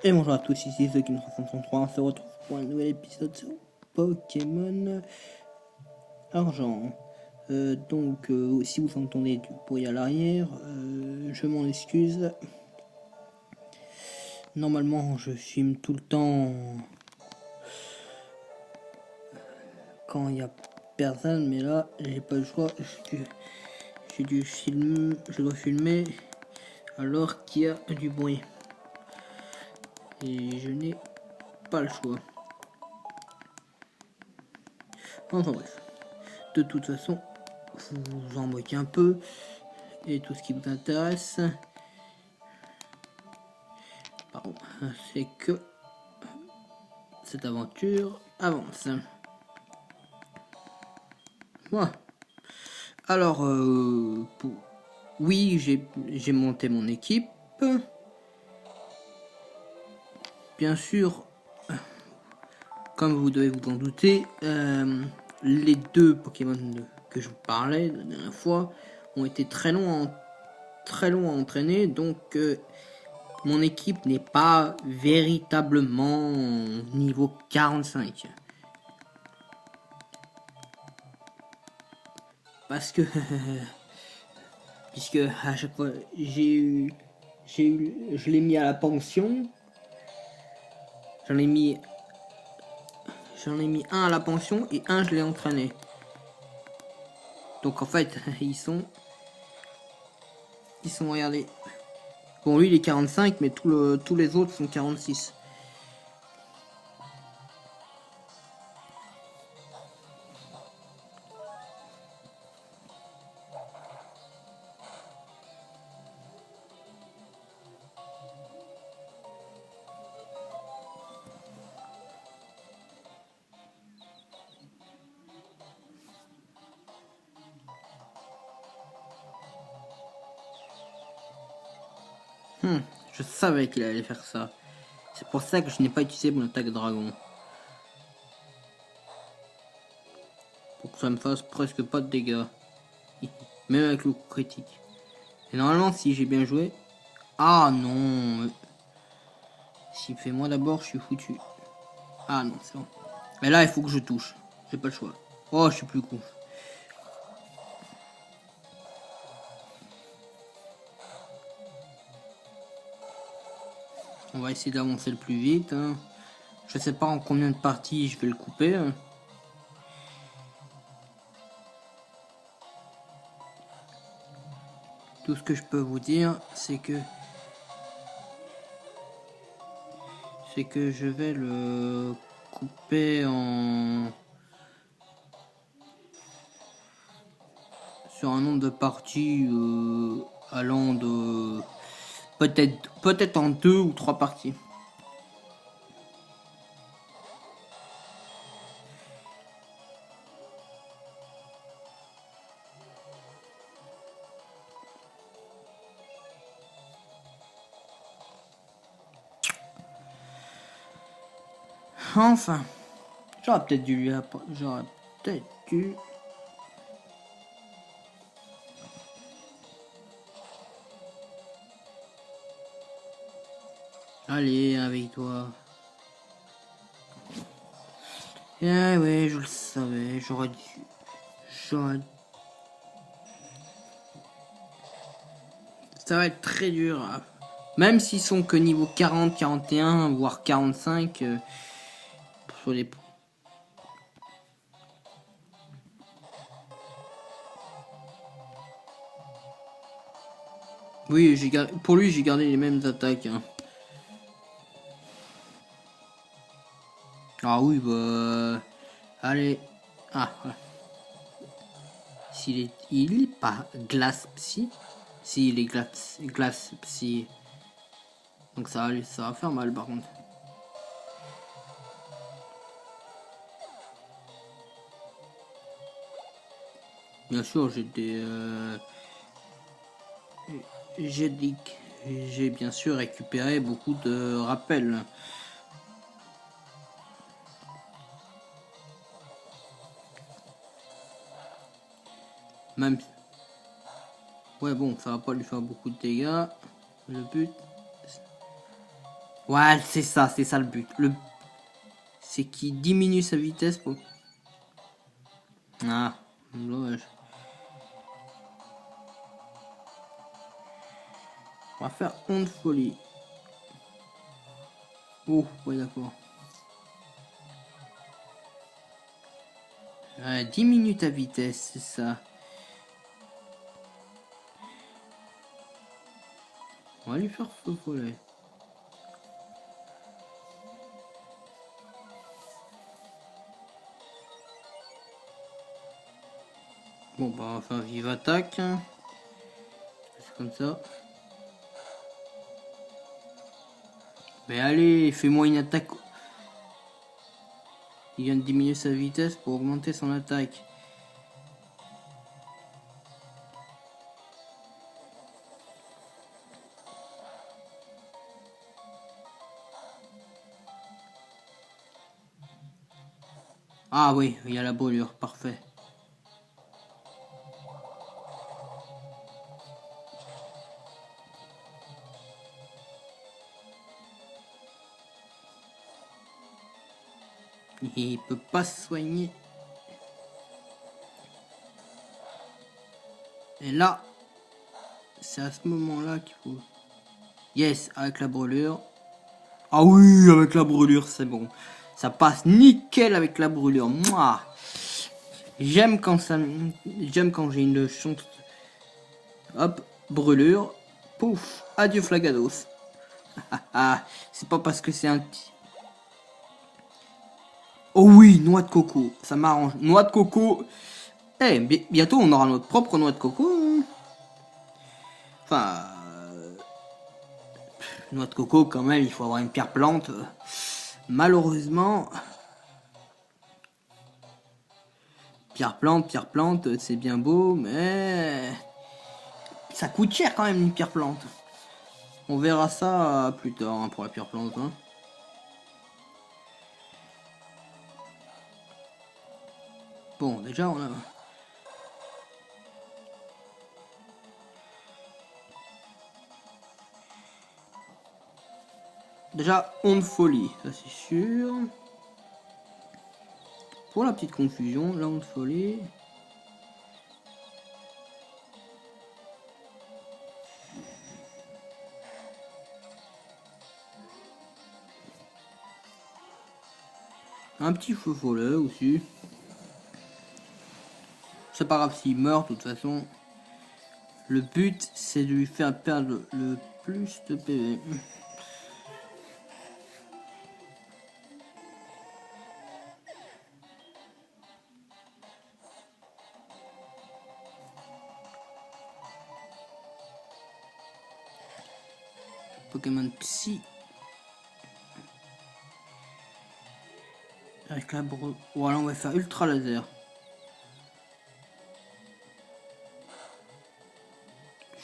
Et bonjour à tous, ici Zokin333, on se retrouve pour un nouvel épisode sur Pokémon Argent. Si vous entendez du bruit à l'arrière, je m'en excuse. Normalement, je filme tout le temps quand il n'y a personne, mais là, j'ai pas le choix. Je dois filmer alors qu'il y a du bruit. Et je n'ai pas le choix. Enfin bref, de toute façon, vous vous en moquez un peu. Et tout ce qui vous intéresse, c'est que cette aventure avance. Voilà. Alors, oui, j'ai monté mon équipe. Bien sûr, comme vous devez vous en douter, les deux Pokémon que je vous parlais la dernière fois ont été très longs à entraîner, donc mon équipe n'est pas véritablement niveau 45. Parce que puisque à chaque fois je l'ai mis à la pension. J'en ai mis un à la pension et un je l'ai entraîné. Donc en fait ils sont regardez. Bon, lui il est 45, mais tous les autres sont 46. Je savais qu'il allait faire ça. C'est pour ça que je n'ai pas utilisé mon attaque dragon. Pour que ça me fasse presque pas de dégâts. Même avec le coup critique. Et normalement, si j'ai bien joué... Ah non. S'il fait moi d'abord, je suis foutu. Ah non, c'est bon. Mais là, il faut que je touche. J'ai pas le choix. Oh, je suis plus con. On va essayer d'avancer le plus vite. Hein. Je sais pas en combien de parties je vais le couper. Hein. Tout ce que je peux vous dire, c'est que je vais le couper sur un nombre de parties allant de peut-être en 2 ou 3 parties. Enfin, j'aurais peut-être dû Allez, avec toi. Eh ouais, je le savais, j'aurais dû. Ça va être très dur. Hein. Même s'ils sont que niveau 40, 41, voire 45, sur les... Oui, pour lui, j'ai gardé les mêmes attaques. Hein. Ah oui, bah... Allez. Ah, voilà. Il est pas glace psy. Si, il est glace psy. Donc ça va faire mal par contre. Bien sûr, j'ai bien sûr récupéré beaucoup de rappels. Même... Ouais, bon, ça va pas lui faire beaucoup de dégâts. Le but... Ouais, c'est ça le but. C'est qu'il diminue sa vitesse pour... Ah, dommage. On va faire onde folie. Oh, ouais, d'accord. Ouais, diminue ta vitesse, c'est ça. On va lui faire feu follet. Bon, bah, on va faire vive attaque. C'est comme ça. Mais allez, fais-moi une attaque. Il vient de diminuer sa vitesse pour augmenter son attaque. Ah oui, il y a la brûlure, parfait. Il peut pas se soigner. Et là, c'est à ce moment-là qu'il faut... Yes, avec la brûlure. Ah oui, avec la brûlure, c'est bon. Ça passe nickel avec la brûlure. Mouah. J'aime quand ça... J'aime quand j'ai une chance. Hop, brûlure. Pouf, adieu Flagados. Ah, c'est pas parce que c'est un petit... Oh oui, noix de coco, ça m'arrange. Noix de coco. Eh, bientôt on aura notre propre noix de coco. Hein. Enfin, noix de coco quand même, il faut avoir une pierre plante. Malheureusement, pierre plante, c'est bien beau, mais ça coûte cher quand même une pierre plante. On verra ça plus tard hein, pour la pierre plante. Hein. Bon, déjà on a... Déjà, onde folie, ça c'est sûr. Pour la petite confusion, la onde folie. Un petit feu follet aussi. C'est pas grave s'il meurt, de toute façon. Le but, c'est de lui faire perdre le plus de PV. Pokémon Psy. Avec la brûle. Voilà, on va faire Ultra Laser.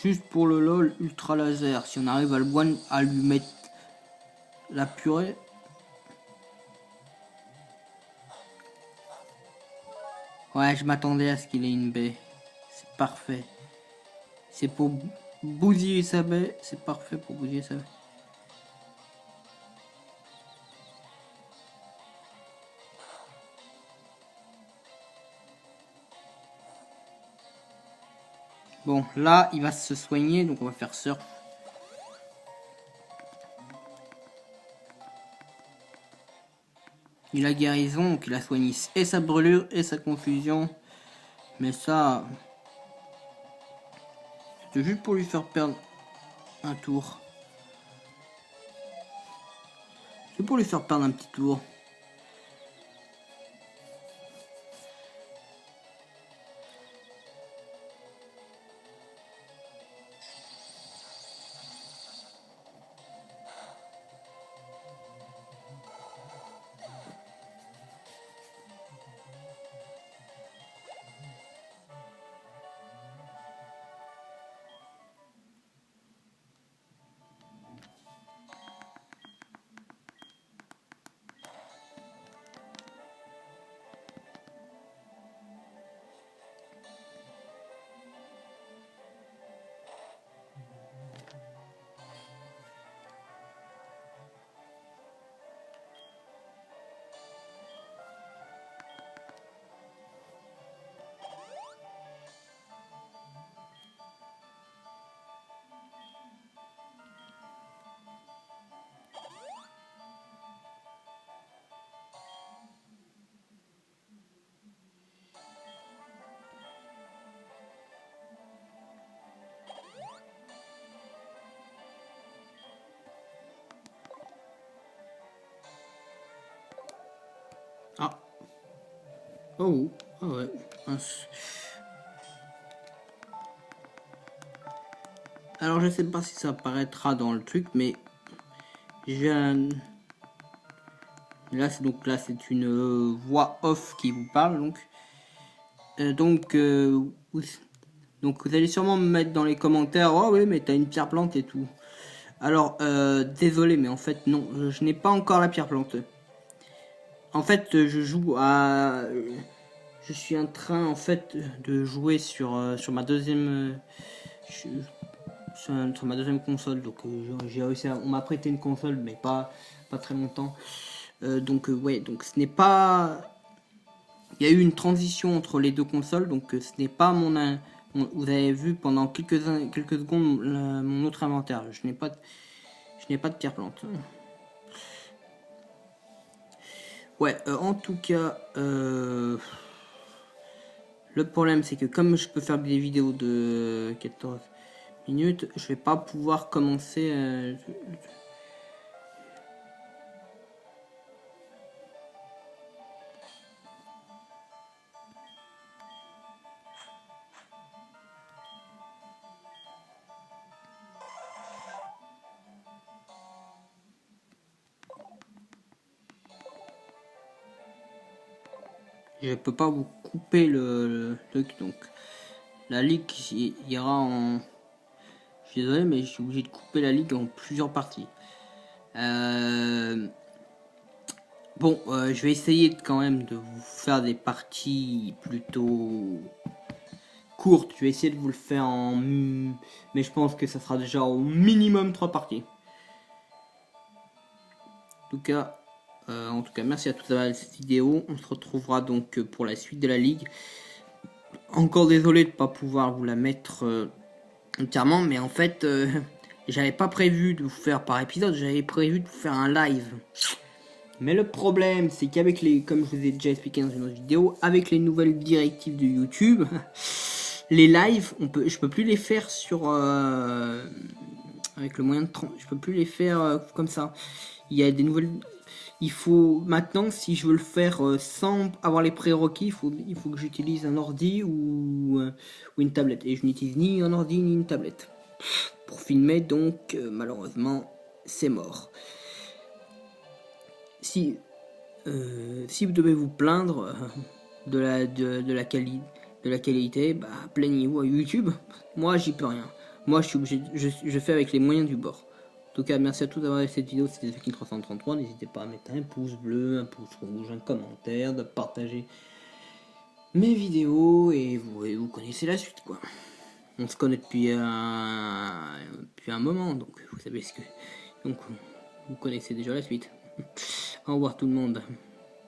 Juste pour le lol, Ultra Laser. Si on arrive à à lui mettre la purée. Ouais, je m'attendais à ce qu'il ait une baie. C'est parfait. C'est pour bousiller sa baie. C'est parfait pour bousiller sa baie. Bon, là, il va se soigner, donc on va faire surf. Il a guérison, donc il a soigné et sa brûlure et sa confusion. Mais ça, c'était juste pour lui faire perdre un tour. C'est pour lui faire perdre un petit tour. Oh, ah ouais. Alors je sais pas si ça apparaîtra dans le truc, mais j'ai un... Là c'est une voix off qui vous parle donc. Donc vous allez sûrement me mettre dans les commentaires, oh oui mais t'as une pierre plante et tout. Alors désolé mais en fait non, je n'ai pas encore la pierre plante. En fait je joue à... Je suis en train en fait de jouer sur ma deuxième... sur ma deuxième console, donc j'ai réussi à... On m'a prêté une console mais pas très longtemps. Ouais, donc ce n'est pas... Il y a eu une transition entre les deux consoles, donc ce n'est pas vous avez vu pendant quelques secondes mon autre inventaire. Je n'ai pas de pierre plante. Ouais, en tout cas, le problème c'est que comme je peux faire des vidéos de 14 minutes, je vais pas pouvoir commencer. Je peux pas vous couper le truc, donc la ligue ira en... Je suis désolé, mais je suis obligé de couper la ligue en plusieurs parties. Bon, je vais essayer quand même de vous faire des parties plutôt courtes. Je vais essayer de vous le faire en... Mais je pense que ça sera déjà au minimum 3 parties. En tout cas, merci à tous d'avoir cette vidéo. On se retrouvera donc pour la suite de la ligue. Encore désolé de ne pas pouvoir vous la mettre entièrement, mais en fait, j'avais pas prévu de vous faire par épisode, j'avais prévu de vous faire un live. Mais le problème, c'est qu'avec comme je vous ai déjà expliqué dans une autre vidéo, avec les nouvelles directives de YouTube, les lives, je peux plus les faire sur avec le moyen de je peux plus les faire comme ça. Il y a des nouvelles. Il faut maintenant, si je veux le faire sans avoir les prérequis, il faut que j'utilise un ordi ou une tablette. Et je n'utilise ni un ordi ni une tablette pour filmer, donc malheureusement, c'est mort. Si vous devez vous plaindre de la qualité, bah plaignez-vous à YouTube. Moi, j'y peux rien. Moi, je suis obligé, je fais avec les moyens du bord. En tout cas, merci à tous d'avoir vu cette vidéo. C'était Zekin333. N'hésitez pas à mettre un pouce bleu, un pouce rouge, un commentaire, de partager mes vidéos et vous connaissez la suite, quoi. On se connaît depuis un moment, donc vous savez ce que... Donc vous connaissez déjà la suite. Au revoir tout le monde.